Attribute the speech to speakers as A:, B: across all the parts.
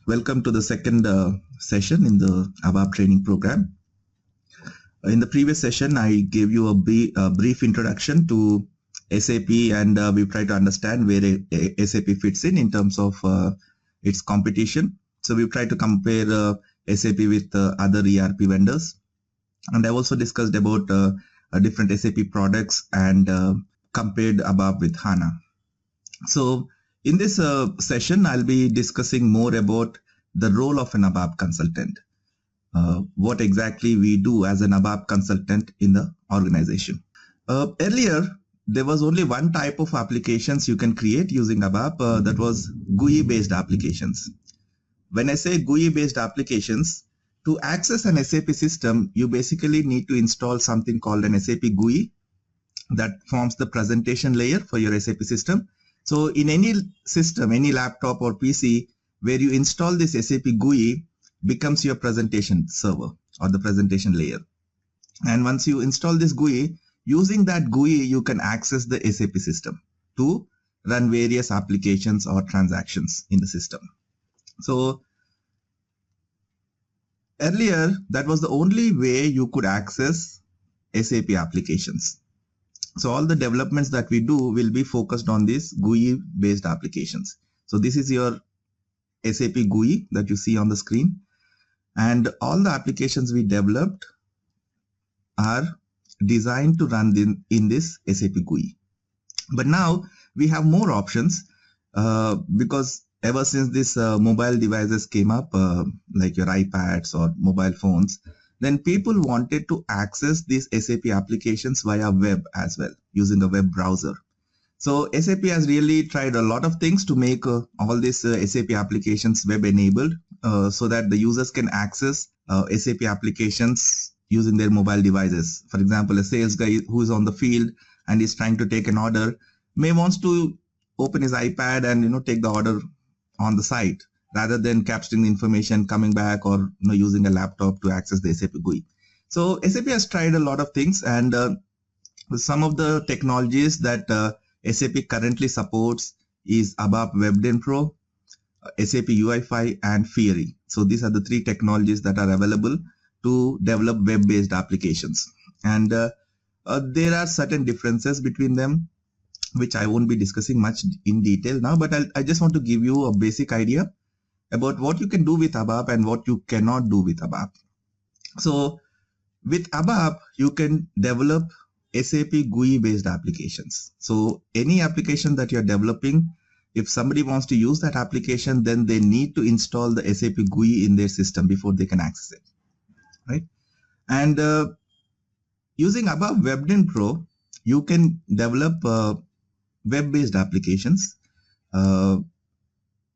A: Welcome to the second session in the ABAP training program. In the previous session, I gave you a brief introduction to SAP, and we try to understand where SAP fits in terms of its competition. So we try to compare SAP with other ERP vendors. And I also discussed about different SAP products and compared ABAP with HANA. So in this session, I'll be discussing more about the role of an ABAP consultant. What exactly we do as an ABAP consultant in the organization. Earlier, there was only one type of applications you can create using ABAP, that was GUI-based applications. When I say GUI-based applications, to access an SAP system, you basically need to install something called an SAP GUI that forms the presentation layer for your SAP system. So in any system, any laptop or PC, where you install this SAP GUI becomes your presentation server or the presentation layer. And once you install this GUI, using that GUI, you can access the SAP system to run various applications or transactions in the system. So earlier, that was the only way you could access SAP applications. So all the developments that we do will be focused on these GUI-based applications. So this is your SAP GUI that you see on the screen. And all the applications we developed are designed to run in this SAP GUI. But now we have more options because ever since this mobile devices came up, like your iPads or mobile phones, then people wanted to access these SAP applications via web as well, using a web browser. So SAP has really tried a lot of things to make all these SAP applications web enabled, so that the users can access SAP applications using their mobile devices. For example, a sales guy who is on the field and is trying to take an order may wants to open his iPad and take the order on the site, rather than capturing the information, coming back, or using a laptop to access the SAP GUI. So SAP has tried a lot of things, and some of the technologies that SAP currently supports is ABAP WebDen Pro, SAP UI5, and Fiori. So these are the three technologies that are available to develop web-based applications. And there are certain differences between them, which I won't be discussing much in detail now, but I just want to give you a basic idea about what you can do with ABAP and what you cannot do with ABAP. So with ABAP, you can develop SAP GUI based applications. So any application that you're developing, if somebody wants to use that application, then they need to install the SAP GUI in their system before they can access it, right? And using ABAP WebDen Pro, you can develop web-based applications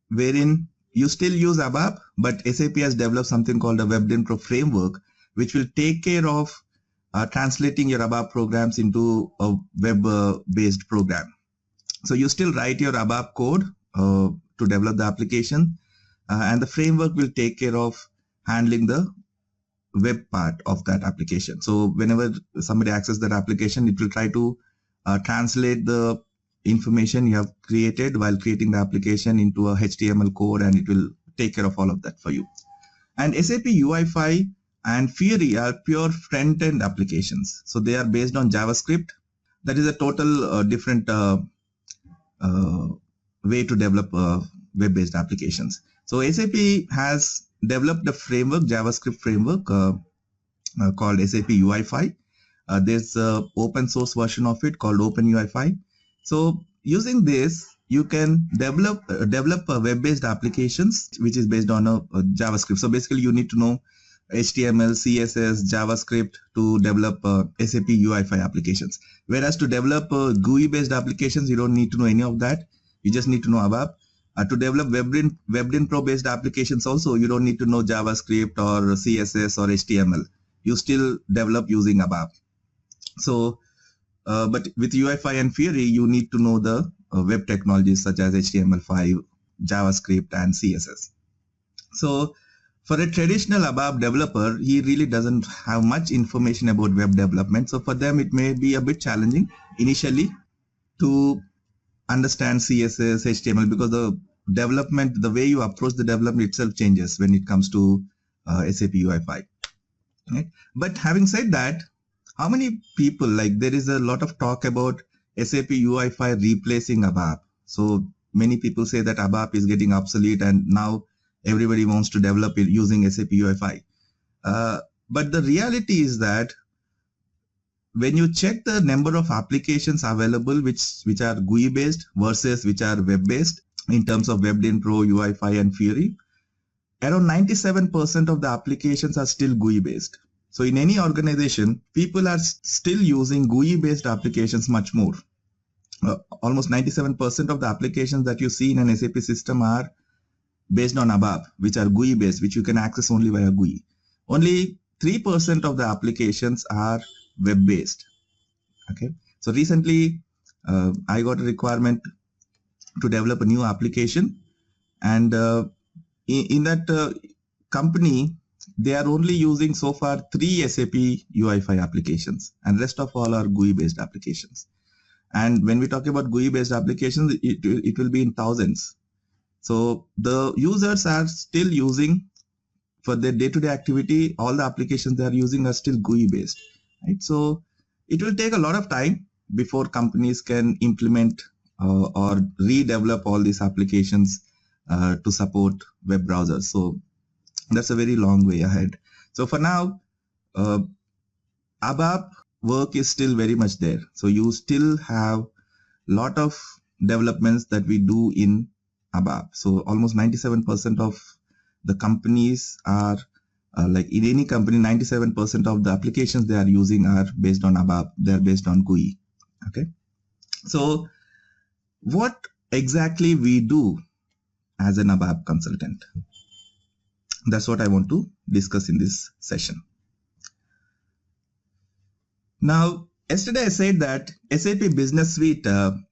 A: wherein you still use ABAP, but SAP has developed something called a WebDen Pro framework, which will take care of translating your ABAP programs into a web-based program. So you still write your ABAP code to develop the application, and the framework will take care of handling the web part of that application. So whenever somebody accesses that application, it will try to translate the information you have created while creating the application into a HTML code, and it will take care of all of that for you. And SAP UI5 and Fiori are pure front-end applications. So they are based on JavaScript. That is a total different way to develop web-based applications. So SAP has developed a framework, JavaScript framework called SAP UI5. There's an open source version of it called OpenUI5. So using this, you can develop web-based applications which is based on a JavaScript. So basically, you need to know HTML, CSS, JavaScript to develop SAP UI5 applications. Whereas to develop GUI-based applications, you don't need to know any of that. You just need to know ABAP. To develop WebDen Pro-based applications also, you don't need to know JavaScript or CSS or HTML. You still develop using ABAP. So but with UI5 and Fiori, you need to know the web technologies such as HTML5, JavaScript, and CSS. So for a traditional ABAP developer, he really doesn't have much information about web development. So for them, it may be a bit challenging initially to understand CSS, HTML, because the development, the way you approach the development itself changes when it comes to SAP UI5. Right? But having said that, how many people, like there is a lot of talk about SAP UI5 replacing ABAP. So many people say that ABAP is getting obsolete and now everybody wants to develop it using SAP UI5. But the reality is that when you check the number of applications available which are GUI based versus which are web based in terms of WebDyn Pro, UI5 and Fury, around 97% of the applications are still GUI based. So in any organization, people are still using GUI based applications much more. Almost 97% of the applications that you see in an SAP system are based on ABAP, which are GUI based, which you can access only via GUI. Only 3% of the applications are web based. Okay. So recently I got a requirement to develop a new application, and in that company, they are only using so far 3 SAP UI5 applications, and rest of all are GUI based applications. And when we talk about GUI based applications, it will be in thousands. So the users are still using, for their day-to-day activity, all the applications they are using are still GUI based, right? So it will take a lot of time before companies can implement or redevelop all these applications to support web browsers. So that's a very long way ahead. So for now, ABAP work is still very much there. So you still have a lot of developments that we do in ABAP. So almost 97% of the companies are like in any company, 97% of the applications they are using are based on ABAP. They are based on GUI. Okay. So what exactly we do as an ABAP consultant? That's what I want to discuss in this session. Now, yesterday I said that SAP Business Suite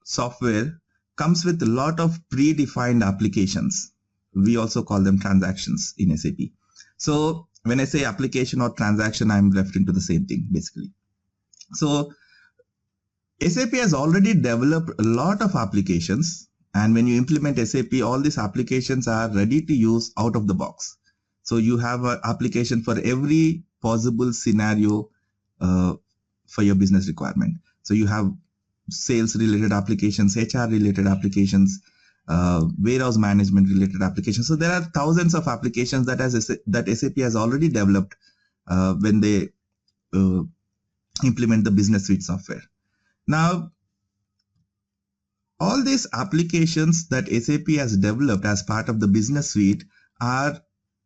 A: software comes with a lot of predefined applications. We also call them transactions in SAP. So when I say application or transaction, I'm referring to the same thing basically. So SAP has already developed a lot of applications, and when you implement SAP, all these applications are ready to use out of the box. So you have an application for every possible scenario for your business requirement. So you have sales related applications, HR related applications, warehouse management related applications. So there are thousands of applications that SAP has already developed when they implement the Business Suite software. Now, all these applications that SAP has developed as part of the Business Suite are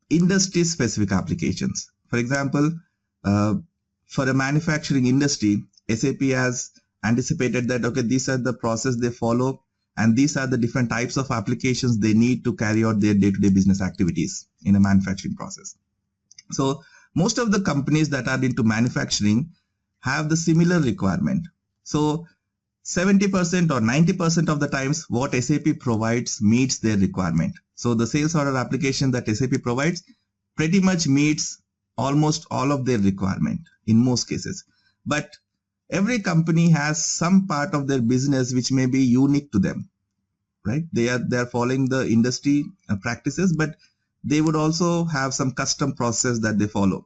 A: industry specific applications. For example, for a manufacturing industry, SAP has anticipated that, okay, these are the process they follow, and these are the different types of applications they need to carry out their day-to-day business activities in a manufacturing process. So most of the companies that are into manufacturing have the similar requirement. So 70% or 90% of the times what SAP provides meets their requirement. So the sales order application that SAP provides pretty much meets almost all of their requirement in most cases. But every company has some part of their business which may be unique to them, right? They are following the industry practices, but they would also have some custom process that they follow.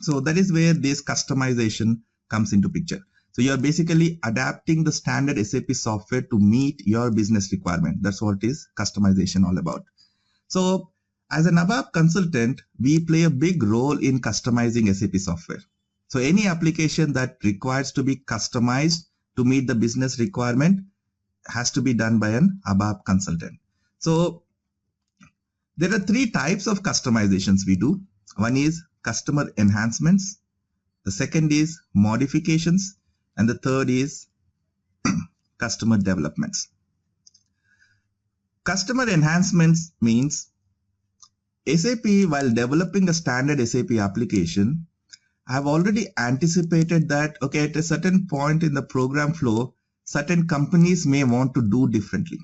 A: So that is where this customization comes into picture. So you are basically adapting the standard SAP software to meet your business requirement. That's what is customization all about. So as an ABAP consultant, we play a big role in customizing SAP software. So any application that requires to be customized to meet the business requirement has to be done by an ABAP consultant. So there are 3 types of customizations we do. One is customer enhancements. The second is modifications. And the third is customer developments. Customer enhancements means SAP, while developing a standard SAP application, have already anticipated that, okay, at a certain point in the program flow, certain companies may want to do differently.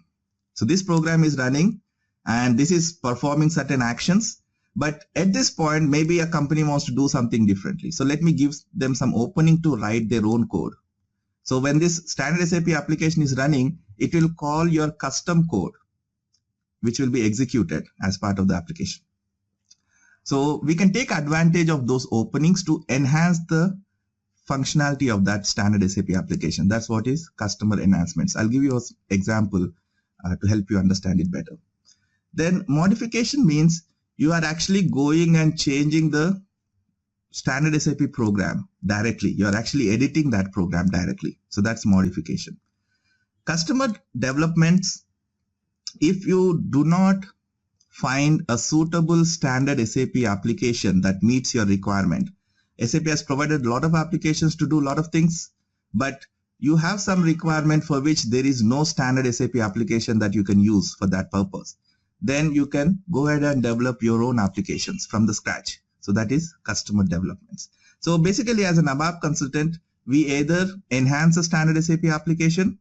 A: So this program is running and this is performing certain actions. But at this point, maybe a company wants to do something differently. So let me give them some opening to write their own code. So when this standard SAP application is running, it will call your custom code. which will be executed as part of the application. So we can take advantage of those openings to enhance the functionality of that standard SAP application. That's what is customer enhancements. I'll give you an example to help you understand it better. Then modification means you are actually going and changing the standard SAP program directly. You are actually editing that program directly. So that's modification. Customer developments, if you do not find a suitable standard SAP application that meets your requirement. SAP has provided a lot of applications to do a lot of things, but you have some requirement for which there is no standard SAP application that you can use for that purpose. Then you can go ahead and develop your own applications from the scratch. So that is customer developments. So basically, as an ABAP consultant, we either enhance a standard SAP application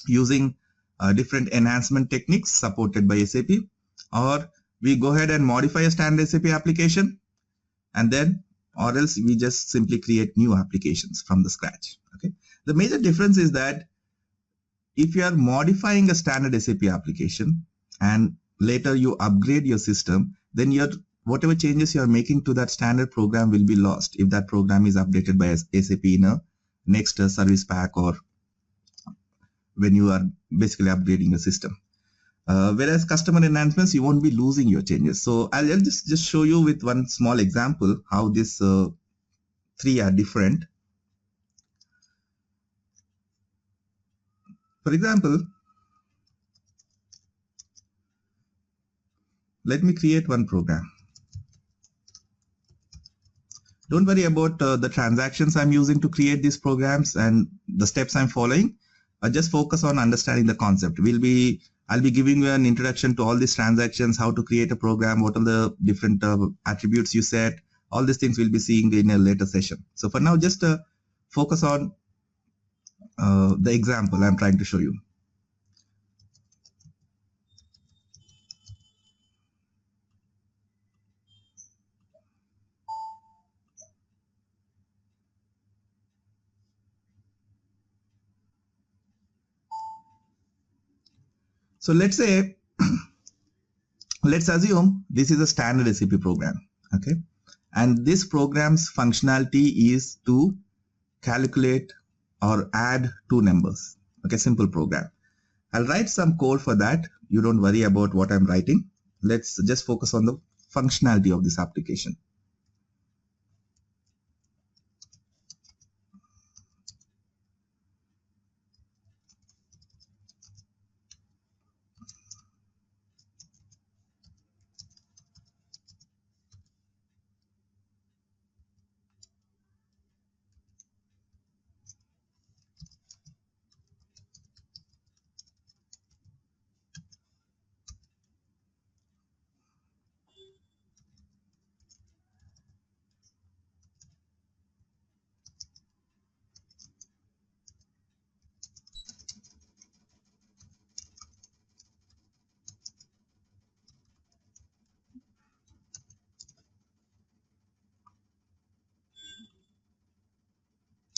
A: using different enhancement techniques supported by SAP, or we go ahead and modify a standard SAP application, and then or else we just simply create new applications from the scratch. Okay. The major difference is that if you are modifying a standard SAP application and later you upgrade your system, then whatever changes you are making to that standard program will be lost if that program is updated by SAP in a next service pack or when you are basically upgrading the system. Whereas customer enhancements, you won't be losing your changes. So I'll just show you with one small example how these three are different. For example, let me create one program. Don't worry about the transactions I'm using to create these programs and the steps I'm following. Just focus on understanding the concept. I'll be giving you an introduction to all these transactions, how to create a program, what are the different attributes you set. All these things we'll be seeing in a later session. So for now, just focus on the example I'm trying to show you. So let's say, let's assume this is a standard SAP program, okay? And this program's functionality is to calculate or add two numbers, okay? Simple program. I'll write some code for that. You don't worry about what I'm writing. Let's just focus on the functionality of this application.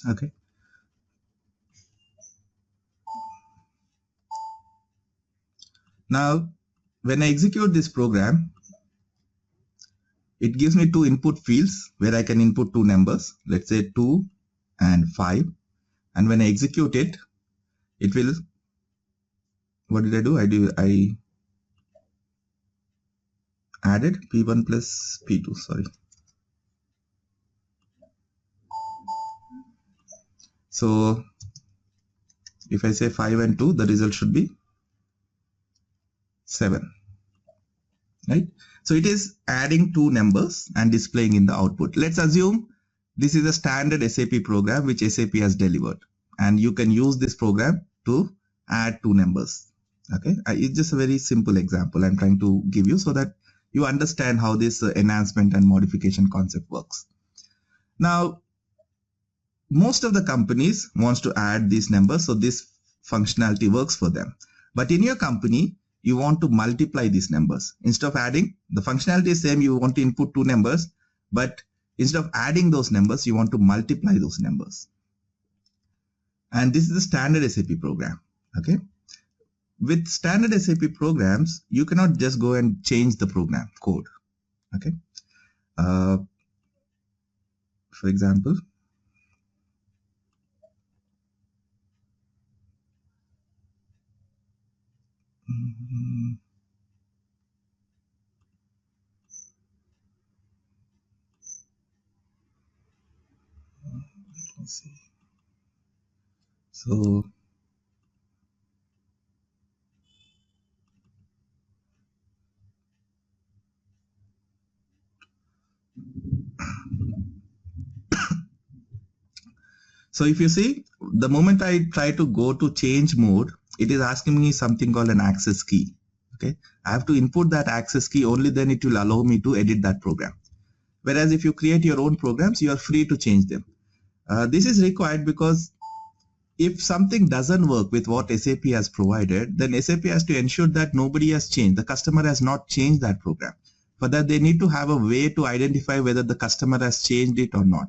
A: Okay. Now, when I execute this program, it gives me two input fields where I can input two numbers, let's say 2 and 5. And when I execute it, it will, what did I do? I added P1 plus P2, sorry. So if I say 5 and 2, the result should be 7, right? So it is adding two numbers and displaying in the output. Let's assume this is a standard SAP program which SAP has delivered, and you can use this program to add two numbers. Okay, it's just a very simple example I'm trying to give you so that you understand how this enhancement and modification concept works. Now, most of the companies wants to add these numbers, so this functionality works for them. But in your company, you want to multiply these numbers. Instead of adding, the functionality is same, you want to input two numbers, but instead of adding those numbers, you want to multiply those numbers. And this is the standard SAP program. Okay. with standard SAP programs, you cannot just go and change the program code. Okay. For example, let's see. So if you see, the moment I try to go to change mode, it is asking me something called an access key. Okay, I have to input that access key, only then it will allow me to edit that program. Whereas if you create your own programs, you are free to change them. This is required because if something doesn't work with what SAP has provided, then SAP has to ensure that nobody has changed. The customer has not changed that program. For that, they need to have a way to identify whether the customer has changed it or not.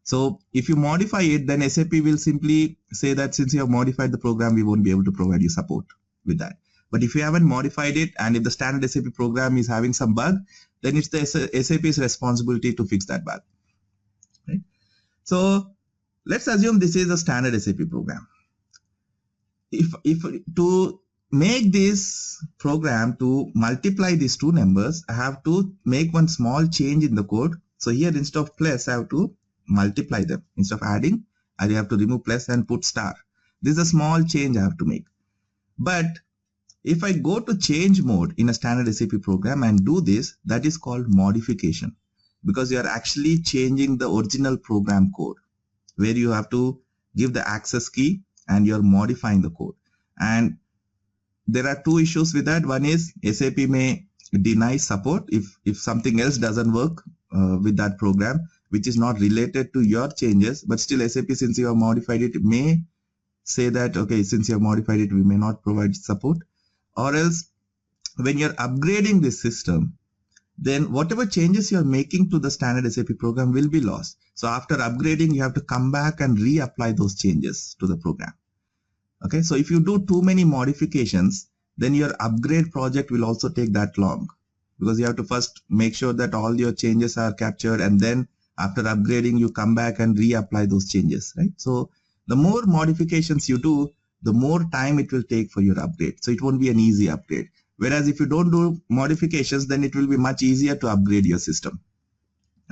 A: So if you modify it, then SAP will simply say that since you have modified the program, we won't be able to provide you support with that. But if you haven't modified it, and if the standard SAP program is having some bug, then it's the SAP's responsibility to fix that bug. Right? So let's assume this is a standard SAP program. If to make this program to multiply these two numbers, I have to make one small change in the code. So here, instead of plus, I have to multiply them. Instead of adding, I have to remove plus and put star. This is a small change I have to make. But if I go to change mode in a standard SAP program and do this, that is called modification, because you are actually changing the original program code, where you have to give the access key and you're modifying the code. And there are two issues with that. One is SAP may deny support if something else doesn't work with that program, which is not related to your changes, but still SAP, since you have modified it, may say that, okay, since you have modified it, we may not provide support. Or else when you're upgrading this system, then whatever changes you're making to the standard SAP program will be lost. So after upgrading, you have to come back and reapply those changes to the program. Okay, so if you do too many modifications, then your upgrade project will also take that long, because you have to first make sure that all your changes are captured, and then after upgrading, you come back and reapply those changes, right? So the more modifications you do, the more time it will take for your upgrade. So it won't be an easy upgrade. Whereas if you don't do modifications, then it will be much easier to upgrade your system.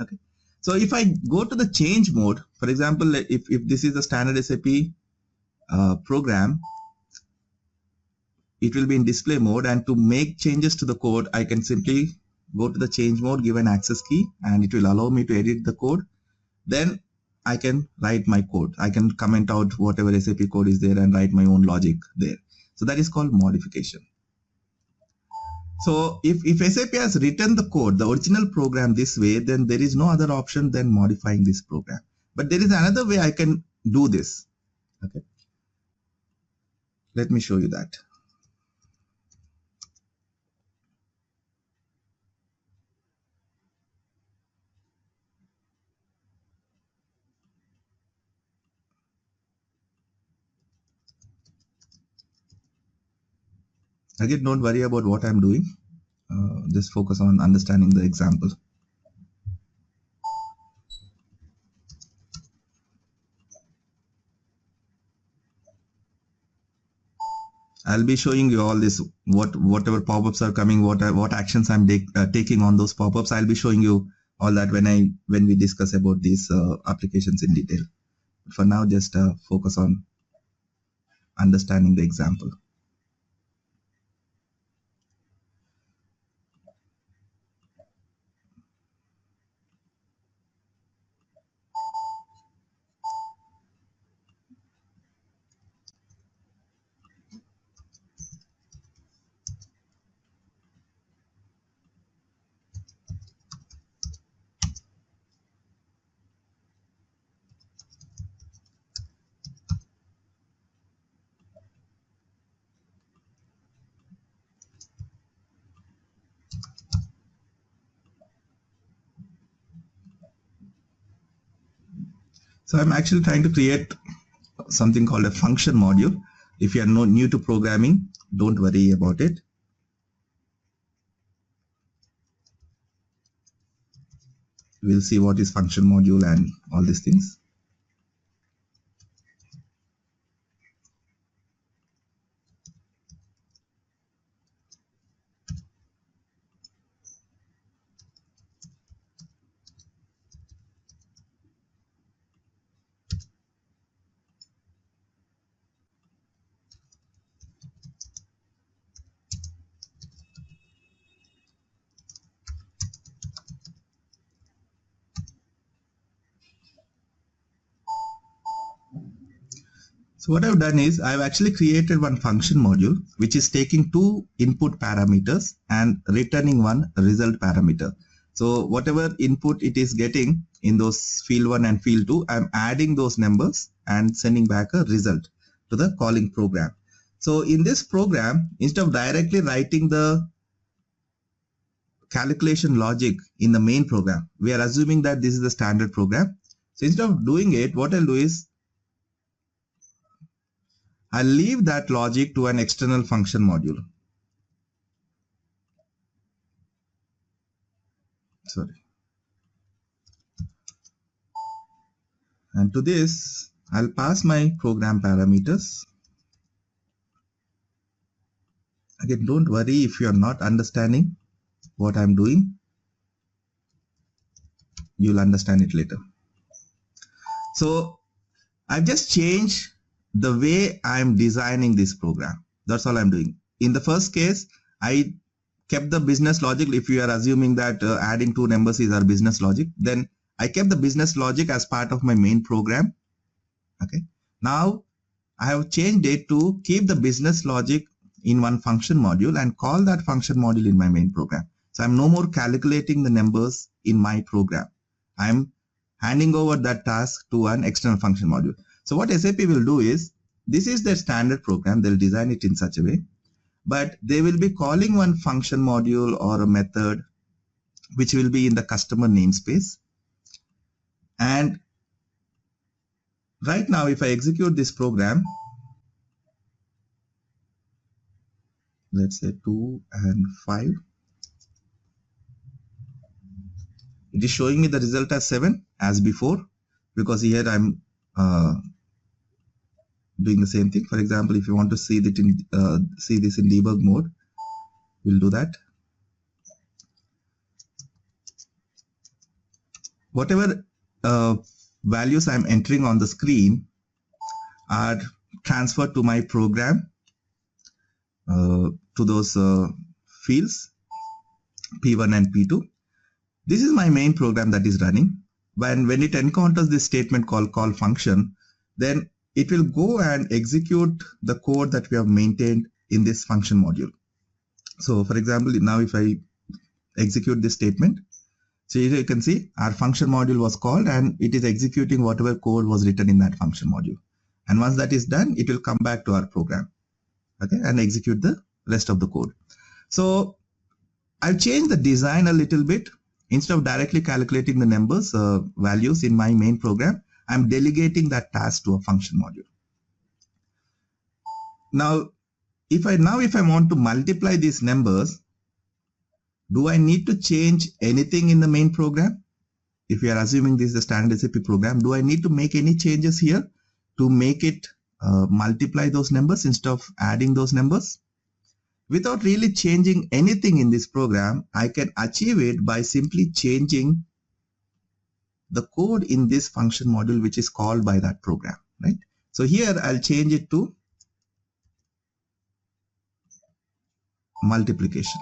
A: Okay. So if I go to the change mode, for example, if this is a standard SAP program, it will be in display mode, and to make changes to the code, I can simply go to the change mode, give an access key, and it will allow me to edit the code. Then I can write my code. I can comment out whatever SAP code is there and write my own logic there. So that is called modification. So if SAP has written the code, the original program this way, then there is no other option than modifying this program. But there is another way I can do this. Okay. Let me show you that. Again, don't worry about what I'm doing. Just focus on understanding the example. I'll be showing you all this, whatever pop-ups are coming, what actions I'm taking on those pop-ups. I'll be showing you all that when we discuss about these applications in detail. But for now, just focus on understanding the example. So I'm actually trying to create something called a function module. If you are new to programming, don't worry about it. We'll see what is function module and all these things. So what I've done is I've actually created one function module which is taking two input parameters and returning one result parameter. So whatever input it is getting in those field 1 and field 2, I'm adding those numbers and sending back a result to the calling program. So in this program, instead of directly writing the calculation logic in the main program, we are assuming that this is the standard program. So instead of doing it, what I'll do is I'll leave that logic to an external function module. Sorry. And to this, I'll pass my program parameters. Again, don't worry if you're not understanding what I'm doing. You'll understand it later. So I've just changed the way I'm designing this program. That's all I'm doing. In the first case, I kept the business logic. If you are assuming that adding two numbers is our business logic, then I kept the business logic as part of my main program. Okay. Now I have changed it to keep the business logic in one function module and call that function module in my main program. So I'm no more calculating the numbers in my program. I'm handing over that task to an external function module. So what SAP will do is, this is their standard program. They'll design it in such a way, but they will be calling one function module or a method which will be in the customer namespace. And right now, if I execute this program, let's say 2 and 5, it is showing me the result as 7 as before, because here I'm doing the same thing. For example, if you want to see this in debug mode, we'll do that. Whatever values I'm entering on the screen are transferred to my program, to those fields P1 and P2. This is my main program that is running. When it encounters this statement called call function, then it will go and execute the code that we have maintained in this function module. So for example, now if I execute this statement, so here you can see our function module was called and it is executing whatever code was written in that function module. And once that is done, it will come back to our program, okay, and execute the rest of the code. So I've changed the design a little bit. Instead of directly calculating the numbers, values in my main program, I'm delegating that task to a function module. Now, if I want to multiply these numbers, do I need to change anything in the main program? If we are assuming this is the standard SAP program, do I need to make any changes here to make it multiply those numbers instead of adding those numbers? Without really changing anything in this program, I can achieve it by simply changing the code in this function module which is called by that program, right? So here I'll change it to multiplication.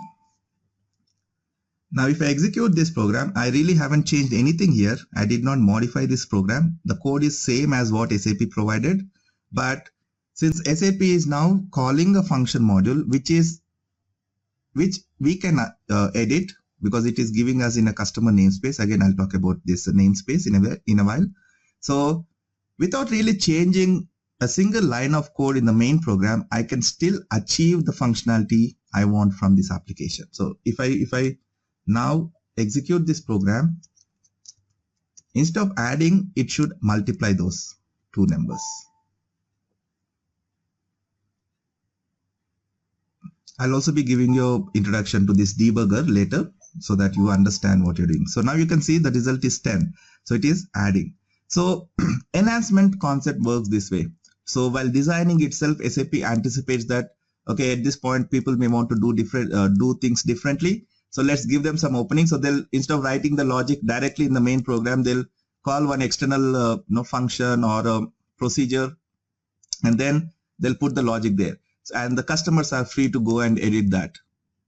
A: Now if I execute this program, I really haven't changed anything here. I did not modify this program. The code is same as what SAP provided, but since SAP is now calling a function module which we can edit, because it is giving us in a customer namespace. Again, I'll talk about this namespace in a while. So without really changing a single line of code in the main program, I can still achieve the functionality I want from this application. So if I now execute this program, instead of adding, it should multiply those two numbers. I'll also be giving you introduction to this debugger later so that you understand what you're doing. So now you can see the result is 10. So it is adding. So enhancement concept works this way. So while designing itself, SAP anticipates that, okay, at this point, people may want to do things differently. So let's give them some opening. So they'll, instead of writing the logic directly in the main program, they'll call one external function or a procedure, and then they'll put the logic there. And the customers are free to go and edit that.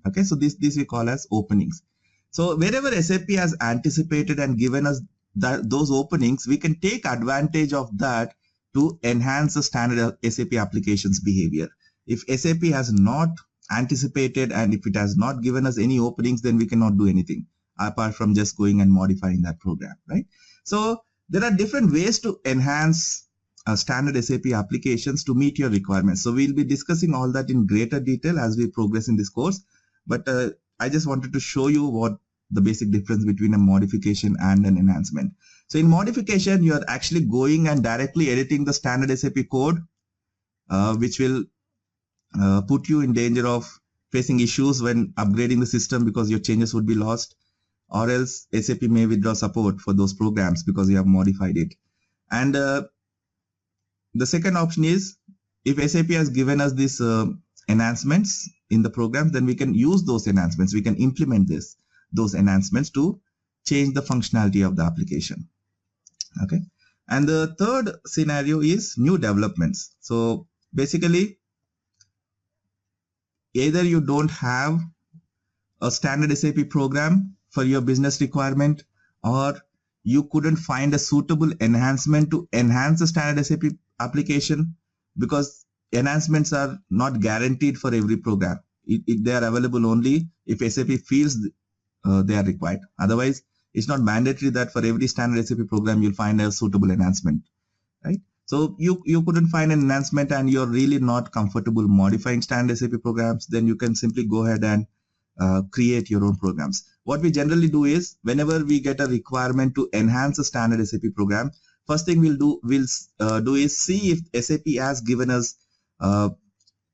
A: Okay, so this we call as openings. So wherever SAP has anticipated and given us those openings, we can take advantage of that to enhance the standard SAP applications behavior. If SAP has not anticipated and if it has not given us any openings, then we cannot do anything apart from just going and modifying that program, right? So there are different ways to enhance standard SAP applications to meet your requirements. So we'll be discussing all that in greater detail as we progress in this course. But I just wanted to show you what the basic difference between a modification and an enhancement. So in modification, you are actually going and directly editing the standard SAP code, which will put you in danger of facing issues when upgrading the system because your changes would be lost, or else SAP may withdraw support for those programs because you have modified it. And the second option is, if SAP has given us these enhancements in the program, then we can use those enhancements. We can implement those enhancements to change the functionality of the application. Okay. And the third scenario is new developments. So basically, either you don't have a standard SAP program for your business requirement, or you couldn't find a suitable enhancement to enhance the standard SAP application, because enhancements are not guaranteed for every program. They are available only if SAP feels they are required. Otherwise, it's not mandatory that for every standard SAP program you'll find a suitable enhancement, right? So you couldn't find an enhancement and you're really not comfortable modifying standard SAP programs, then you can simply go ahead and create your own programs. What we generally do is, whenever we get a requirement to enhance a standard SAP program, first thing we'll do is see if SAP has given us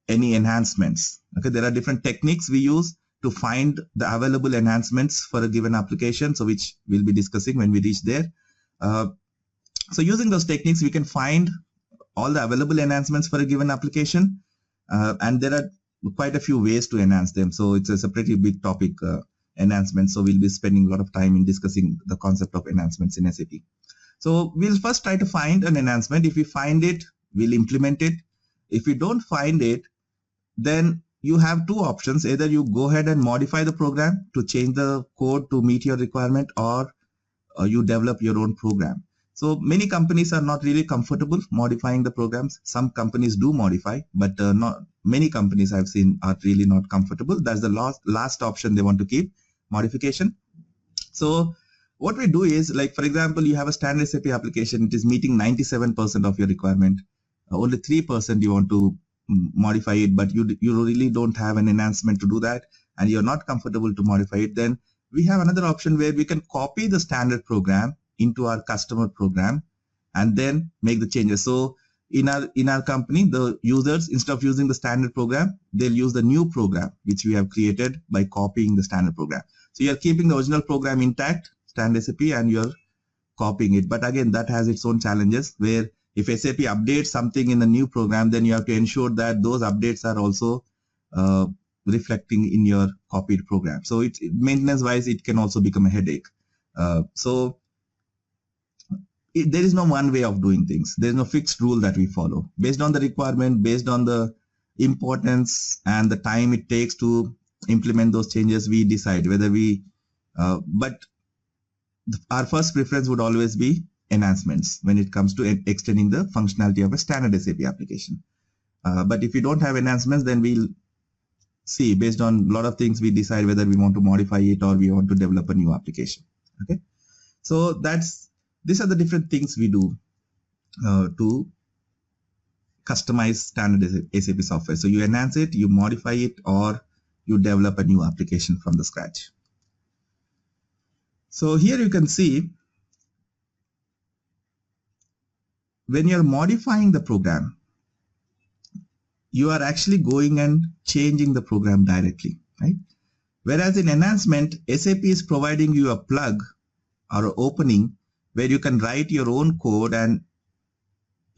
A: any enhancements. Okay, there are different techniques we use to find the available enhancements for a given application, so which we'll be discussing when we reach there. So using those techniques, we can find all the available enhancements for a given application, and there are quite a few ways to enhance them. So it's a pretty big topic, enhancements. So we'll be spending a lot of time in discussing the concept of enhancements in SAP. So we'll first try to find an enhancement. If we find it, we'll implement it. If we don't find it, then you have two options. Either you go ahead and modify the program to change the code to meet your requirement, or you develop your own program. So many companies are not really comfortable modifying the programs. Some companies do modify, but not many companies I've seen are really not comfortable. That's the last option they want to keep, modification. So what we do is, like, for example, you have a standard SAP application. It is meeting 97% of your requirement. Only 3% you want to modify it, but you really don't have an enhancement to do that, and you're not comfortable to modify it. Then we have another option where we can copy the standard program into our customer program and then make the changes. So in our company, the users, instead of using the standard program, they'll use the new program which we have created by copying the standard program. So you're keeping the original program intact, standard SAP, and you're copying it. But again, that has its own challenges, where if SAP updates something in the new program, then you have to ensure that those updates are also reflecting in your copied program. So maintenance wise, it can also become a headache. There is no one way of doing things. There is no fixed rule that we follow. Based on the requirement, based on the importance and the time it takes to implement those changes, we decide whether we, but our first preference would always be enhancements when it comes to extending the functionality of a standard SAP application. But if we don't have enhancements, then we'll see, based on a lot of things, we decide whether we want to modify it or we want to develop a new application. Okay, so these are the different things we do to customize standard SAP software. So you enhance it, you modify it, or you develop a new application from the scratch. So here you can see, when you're modifying the program, you are actually going and changing the program directly, right? Whereas in enhancement, SAP is providing you a plug or an opening where you can write your own code and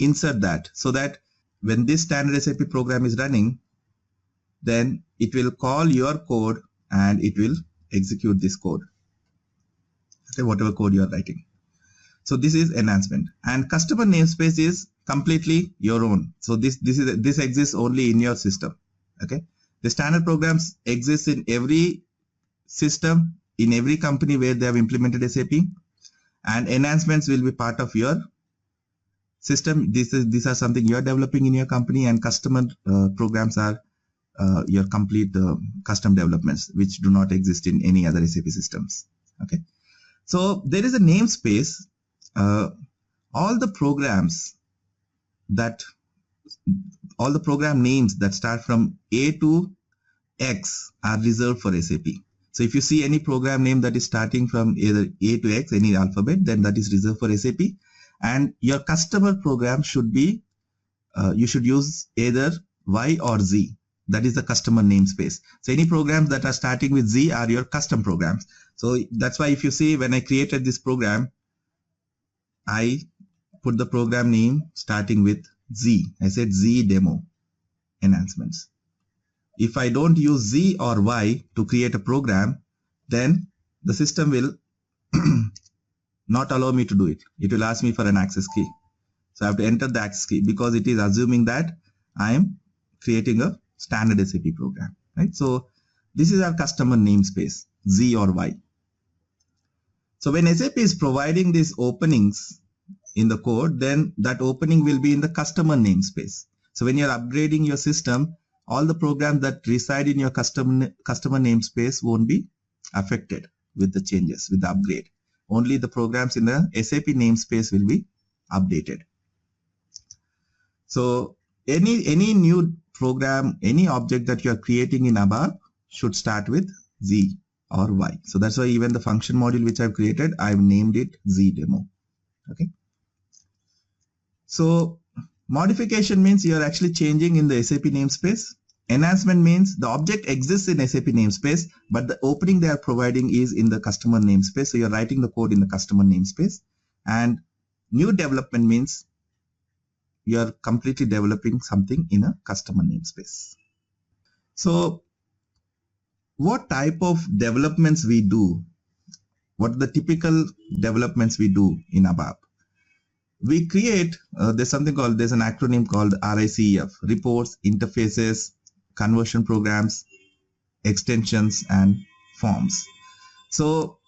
A: insert that, so that when this standard SAP program is running, then it will call your code and it will execute this code, okay, whatever code you are writing. So this is enhancement. And customer namespace is completely your own. So this exists only in your system. Okay. The standard programs exist in every system, in every company where they have implemented SAP, and enhancements will be part of your system. These are something you are developing in your company, and customer programs are your complete custom developments which do not exist in any other SAP systems. Okay. So there is a namespace. All the program names that start from A to X are reserved for SAP. So if you see any program name that is starting from either A to X, any alphabet, then that is reserved for SAP. And your customer program should be, you should use either Y or Z. That is the customer namespace. So any programs that are starting with Z are your custom programs. So that's why if you see, when I created this program, I put the program name starting with Z. I said Z demo enhancements. If I don't use Z or Y to create a program, then the system will not allow me to do it. It will ask me for an access key. So I have to enter the access key because it is assuming that I am creating a standard SAP program, right? So this is our customer namespace, Z or Y. So when SAP is providing these openings in the code, then that opening will be in the customer namespace. So when you're upgrading your system, all the programs that reside in your customer namespace won't be affected with the changes, with the upgrade. Only the programs in the SAP namespace will be updated. So any new program, any object that you are creating in ABAP should start with Z or Y. So that's why even the function module which I've created, I've named it Z demo. Okay. So modification means you are actually changing in the SAP namespace. Enhancement means the object exists in SAP namespace, but the opening they are providing is in the customer namespace. So you're writing the code in the customer namespace. And new development means you're completely developing something in a customer namespace. So what type of developments we do? What are the typical developments we do in ABAP? We create, there's an acronym called RICEF, reports, interfaces, conversion programs, extensions, and forms. So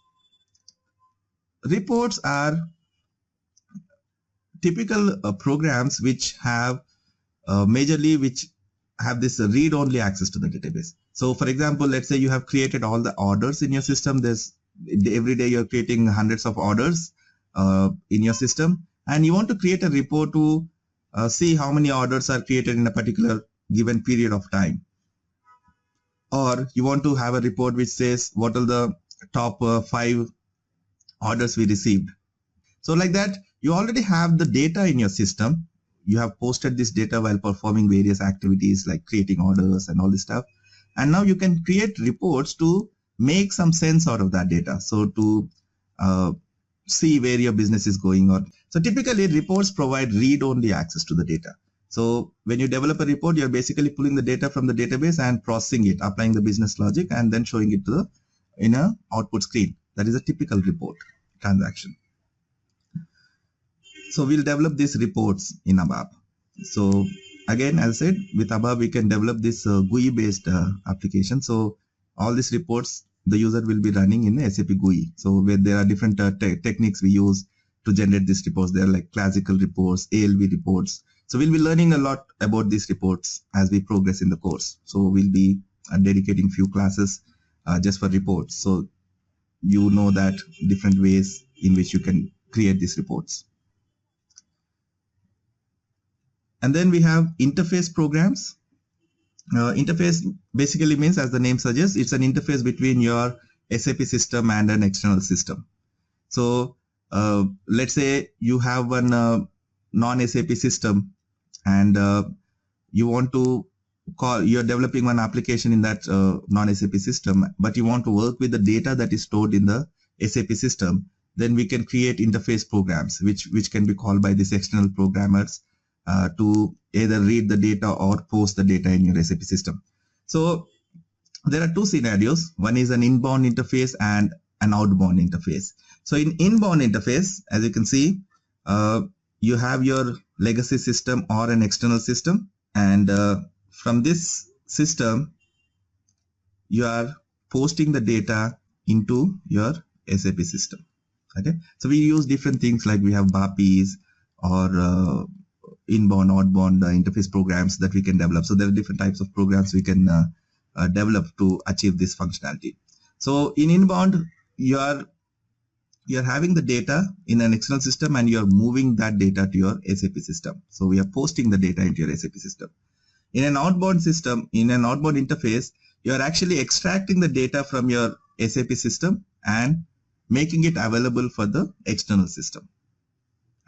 A: reports are typical programs which have which have this read-only access to the database. So for example, let's say you have created all the orders in your system. Every day you're creating hundreds of orders in your system, and you want to create a report to see how many orders are created in a particular given period of time. Or you want to have a report which says what are the top 5 orders we received. So like that, you already have the data in your system. You have posted this data while performing various activities like creating orders and all this stuff. And now you can create reports to make some sense out of that data. So to see where your business is going on. So typically reports provide read-only access to the data. So when you develop a report, you're basically pulling the data from the database and processing it, applying the business logic, and then showing it to in a output screen. That is a typical report transaction. So we'll develop these reports in ABAP. So again, as I said, with ABAP, we can develop this GUI based application. So all these reports, the user will be running in SAP GUI. So where there are different techniques we use to generate these reports. They are like classical reports, ALV reports. So we'll be learning a lot about these reports as we progress in the course. So we'll be dedicating few classes just for reports. So you know that different ways in which you can create these reports. And then we have interface programs. Interface basically means, as the name suggests, it's an interface between your SAP system and an external system. So let's say you have one non-SAP system and you want to you're developing one application in that non-SAP system, but you want to work with the data that is stored in the SAP system, then we can create interface programs, which can be called by these external programmers to either read the data or post the data in your SAP system. So there are two scenarios. One is an inbound interface and an outbound interface. So in inbound interface, as you can see, you have your legacy system or an external system, and from this system, you are posting the data into your SAP system. Okay, so we use different things like we have BAPs or inbound, outbound interface programs that we can develop. So there are different types of programs we can develop to achieve this functionality. So in inbound, you're having the data in an external system and you're moving that data to your SAP system. So we are posting the data into your SAP system. In an outbound system, in an outbound interface, you're actually extracting the data from your SAP system and making it available for the external system.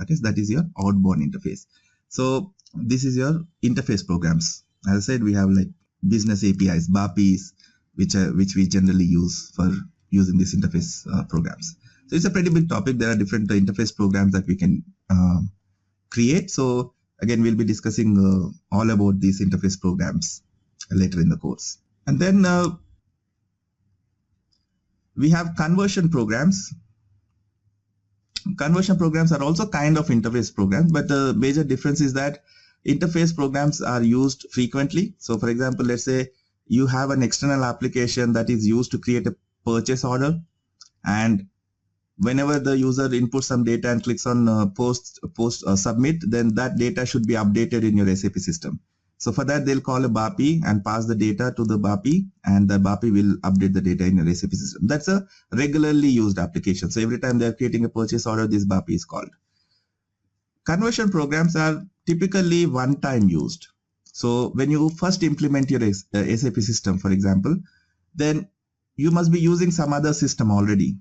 A: Okay, so that is your outbound interface. So this is your interface programs. As I said, we have like business APIs, BAPs, which we generally use for using these interface programs. So it's a pretty big topic. There are different interface programs that we can create. So again, we'll be discussing all about these interface programs later in the course. And then we have conversion programs. Conversion programs are also kind of interface programs, but the major difference is that interface programs are used frequently. So for example, let's say you have an external application that is used to create a purchase order, and whenever the user inputs some data and clicks on post submit, then that data should be updated in your SAP system. So for that, they'll call a BAPI and pass the data to the BAPI, and the BAPI will update the data in your SAP system. That's a regularly used application. So every time they're creating a purchase order, this BAPI is called. Conversion programs are typically one-time used. So when you first implement your SAP system, for example, then you must be using some other system already,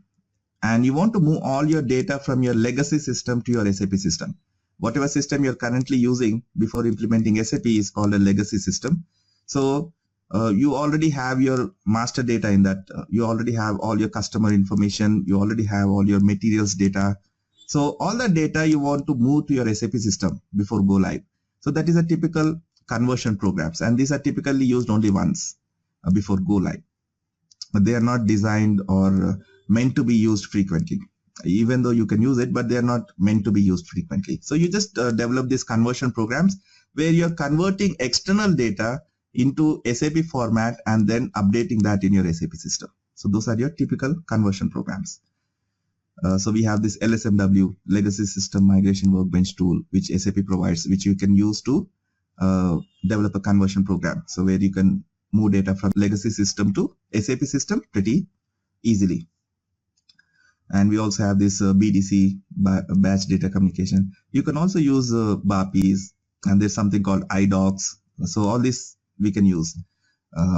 A: and you want to move all your data from your legacy system to your SAP system. Whatever system you're currently using before implementing SAP is called a legacy system. So you already have your master data in that. You already have all your customer information. You already have all your materials data. So all that data you want to move to your SAP system before go live. So that is a typical conversion programs, and these are typically used only once before go live. But they are not designed or meant to be used frequently. Even though you can use it, but they are not meant to be used frequently. So you just develop these conversion programs where you're converting external data into SAP format and then updating that in your SAP system. So those are your typical conversion programs. So we have this LSMW, Legacy System Migration Workbench tool, which SAP provides, which you can use to develop a conversion program. So where you can move data from legacy system to SAP system pretty easily. And we also have this BDC, batch data communication. You can also use BAPIs, and there's something called iDocs. So all this we can use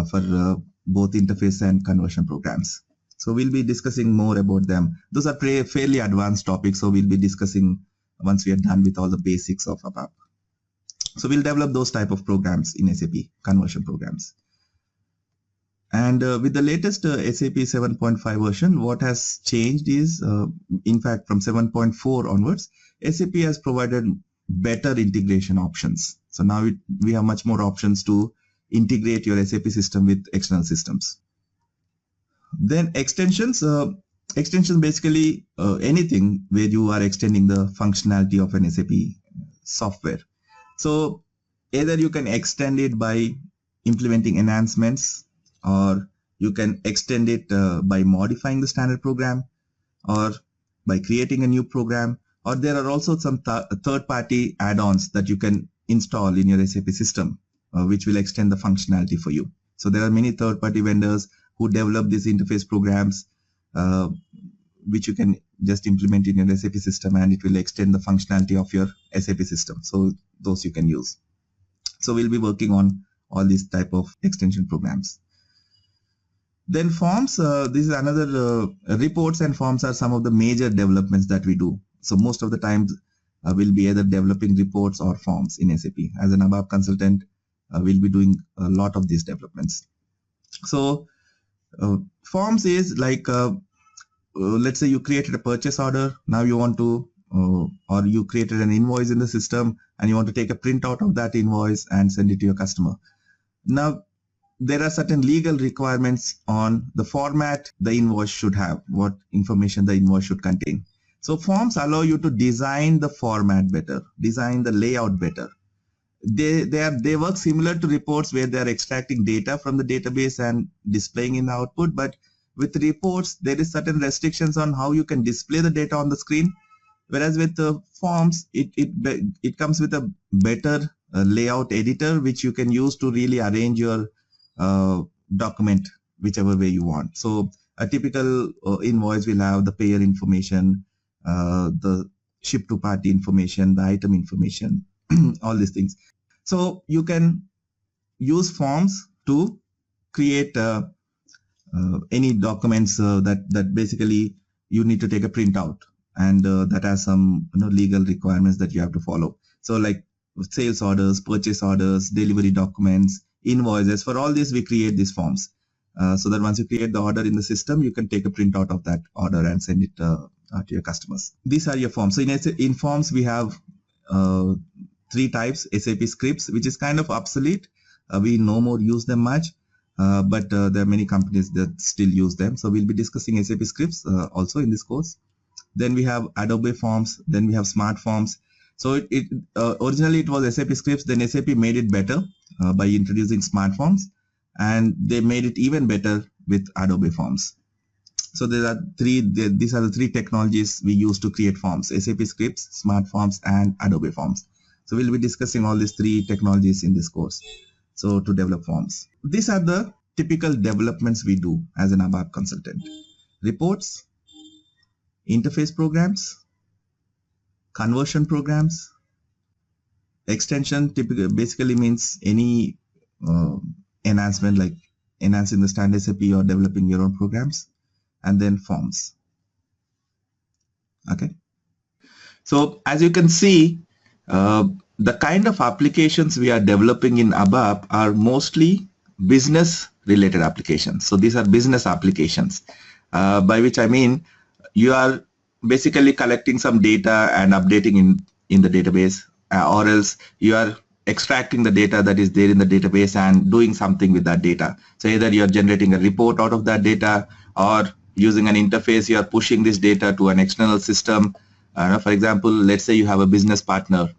A: for both interface and conversion programs. So we'll be discussing more about them. Those are fairly advanced topics, so we'll be discussing once we are done with all the basics of ABAP. So we'll develop those type of programs in SAP, conversion programs. And with the latest SAP 7.5 version, what has changed is, in fact, from 7.4 onwards, SAP has provided better integration options. So now we have much more options to integrate your SAP system with external systems. Then extensions. Extensions basically anything where you are extending the functionality of an SAP software. So either you can extend it by implementing enhancements, or you can extend it by modifying the standard program, or by creating a new program, or there are also some third-party add-ons that you can install in your SAP system, which will extend the functionality for you. So there are many third-party vendors who develop these interface programs, which you can just implement in your SAP system, and it will extend the functionality of your SAP system. So those you can use. So we'll be working on all these type of extension programs. Then forms, this is another, reports and forms are some of the major developments that we do. So most of the time we'll be either developing reports or forms in SAP. As an ABAP consultant, we'll be doing a lot of these developments. So forms is like, let's say you created a purchase order. Now you want to, or you created an invoice in the system and you want to take a printout of that invoice and send it to your customer. Now, there are certain legal requirements on the format the invoice should have, what information the invoice should contain. So forms allow you to design the format better, design the layout better. They work similar to reports where they are extracting data from the database and displaying in the output. But with reports, there is certain restrictions on how you can display the data on the screen. Whereas with the forms, it comes with a better layout editor, which you can use to really arrange your document whichever way you want. So a typical invoice will have the payer information, the ship to party information, the item information, all these things. So you can use forms to create any documents that basically you need to take a printout, and that has some legal requirements that you have to follow. So like sales orders, purchase orders, delivery documents, invoices, for all this we create these forms, so that once you create the order in the system, you can take a printout of that order and send it to your customers. These are your forms. So in forms we have 3 types: SAP scripts, which is kind of obsolete. We no more use them much, but there are many companies that still use them. So we'll be discussing SAP scripts also in this course. Then we have Adobe Forms. Then we have Smart Forms. So originally it was SAP scripts. Then SAP made it better by introducing Smart Forms, and they made it even better with Adobe Forms. So there are these are the 3 technologies we use to create forms: SAP scripts, Smart Forms, and Adobe Forms. So we'll be discussing all these 3 technologies in this course. So to develop forms, these are the typical developments we do as an ABAP consultant: reports, interface programs, conversion programs, extension. Basically means any enhancement, like enhancing the standard SAP or developing your own programs, and then forms. Okay. So as you can see, the kind of applications we are developing in ABAP are mostly business related applications. So these are business applications, by which I mean you are basically collecting some data and updating in the database, or else you are extracting the data that is there in the database and doing something with that data. So either you are generating a report out of that data, or using an interface, you are pushing this data to an external system. For example, let's say you have a business partner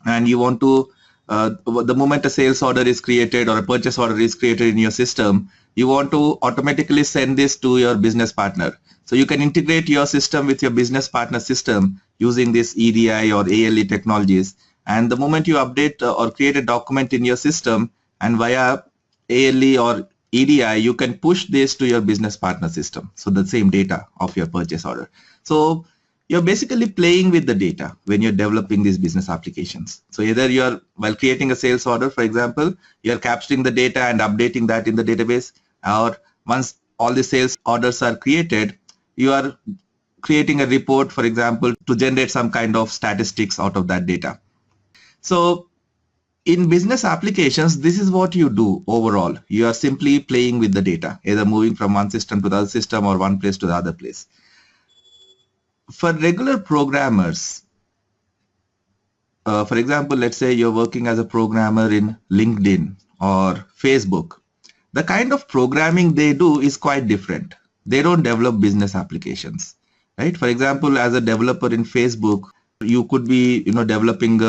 A: and you want to, the moment a sales order is created or a purchase order is created in your system, you want to automatically send this to your business partner. So you can integrate your system with your business partner system using this EDI or ALE technologies. And the moment you update or create a document in your system, and via ALE or EDI, you can push this to your business partner system. So the same data of your purchase order. So you're basically playing with the data when you're developing these business applications. So either you're, while creating a sales order, for example, you're capturing the data and updating that in the database, or once all the sales orders are created, you are creating a report, for example, to generate some kind of statistics out of that data. So in business applications, this is what you do overall. You are simply playing with the data, either moving from one system to the other system or one place to the other place. For regular programmers, for example, let's say you're working as a programmer in LinkedIn or Facebook, the kind of programming they do is quite different. They don't develop business applications, right? For example, as a developer in Facebook, you could be, developing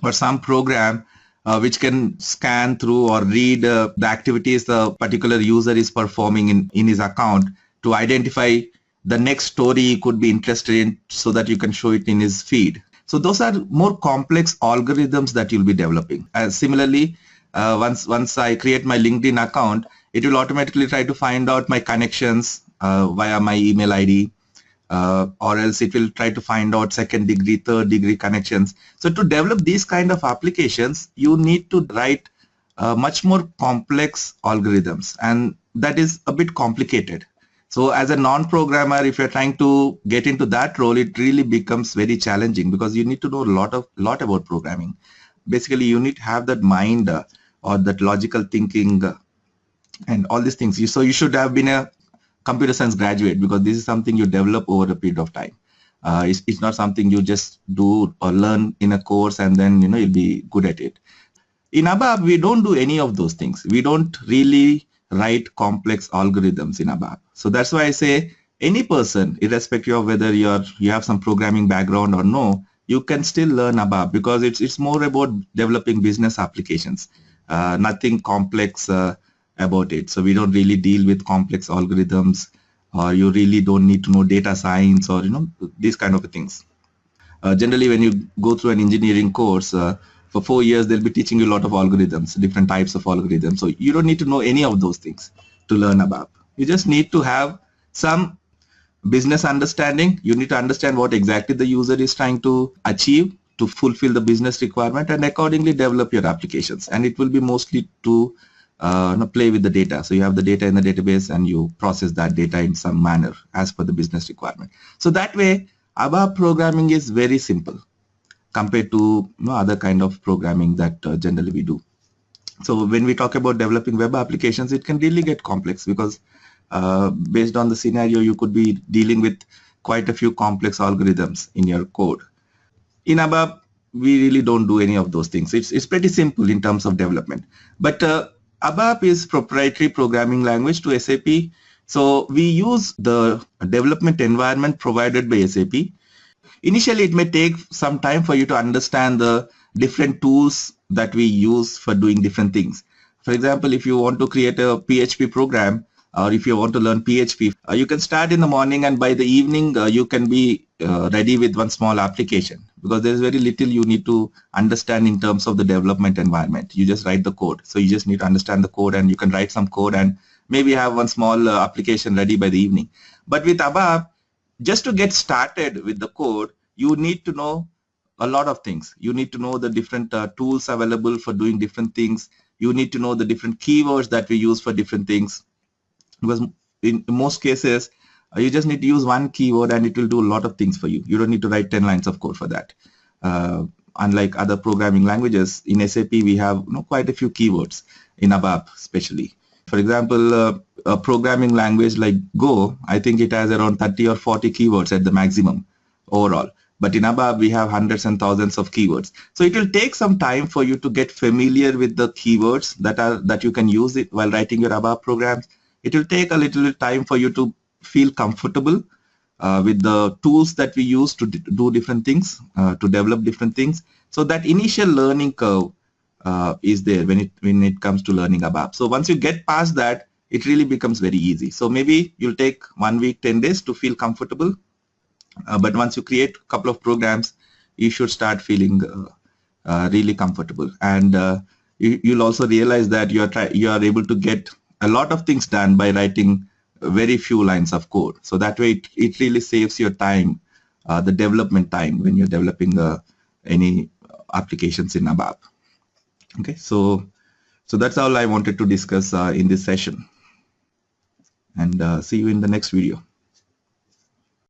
A: or some program which can scan through or read the activities the particular user is performing in his account to identify the next story he could be interested in, so that you can show it in his feed. So those are more complex algorithms that you'll be developing. Similarly, once I create my LinkedIn account, it will automatically try to find out my connections via my email ID, or else it will try to find out second degree, third degree connections. So to develop these kind of applications, you need to write much more complex algorithms, and that is a bit complicated. So as a non-programmer, if you're trying to get into that role, it really becomes very challenging, because you need to know a lot about programming. Basically, you need to have that mind or that logical thinking and all these things. So you should have been a computer science graduate, because this is something you develop over a period of time. It's not something you just do or learn in a course and then you'll be good at it. In ABAP, we don't do any of those things. We don't really write complex algorithms in ABAP. So that's why I say any person, irrespective of whether you have some programming background or no, you can still learn ABAP, because it's more about developing business applications, nothing complex about it. So we don't really deal with complex algorithms, or you really don't need to know data science or these kind of things. Generally, when you go through an engineering course, for 4 years they'll be teaching you a lot of algorithms, different types of algorithms. So you don't need to know any of those things to learn ABAP. You just need to have some business understanding. You need to understand what exactly the user is trying to achieve to fulfill the business requirement, and accordingly develop your applications. And it will be mostly to play with the data. So you have the data in the database and you process that data in some manner as per the business requirement. So that way ABAP programming is very simple compared to other kind of programming that generally we do. So when we talk about developing web applications, it can really get complex, because based on the scenario, you could be dealing with quite a few complex algorithms in your code. In ABAP, we really don't do any of those things. It's pretty simple in terms of development. But ABAP is proprietary programming language to SAP. So we use the development environment provided by SAP. Initially, it may take some time for you to understand the different tools that we use for doing different things. For example, if you want to create a PHP program, or if you want to learn PHP, you can start in the morning, and by the evening you can be ready with one small application, because there's very little you need to understand in terms of the development environment. You just write the code. So you just need to understand the code, and you can write some code and maybe have one small application ready by the evening. But with ABAP, just to get started with the code, you need to know a lot of things. You need to know the different tools available for doing different things. You need to know the different keywords that we use for different things, because in most cases you just need to use one keyword and it will do a lot of things for you. You don't need to write 10 lines of code for that. Unlike other programming languages, in SAP we have quite a few keywords, in ABAP especially. For example, a programming language like Go, I think it has around 30 or 40 keywords at the maximum overall. But in ABAP, we have hundreds and thousands of keywords. So it will take some time for you to get familiar with the keywords that you can use it while writing your ABAP programs. It will take a little time for you to feel comfortable with the tools that we use to do different things, to develop different things. So that initial learning curve is there when it comes to learning ABAP. So once you get past that, it really becomes very easy. So maybe you'll take 1 week, 10 days to feel comfortable. But once you create a couple of programs, you should start feeling really comfortable. And you'll also realize that you are able to get a lot of things done by writing very few lines of code. So that way it really saves your time, the development time, when you're developing any applications in ABAP. Okay, so that's all I wanted to discuss in this session. And see you in the next video.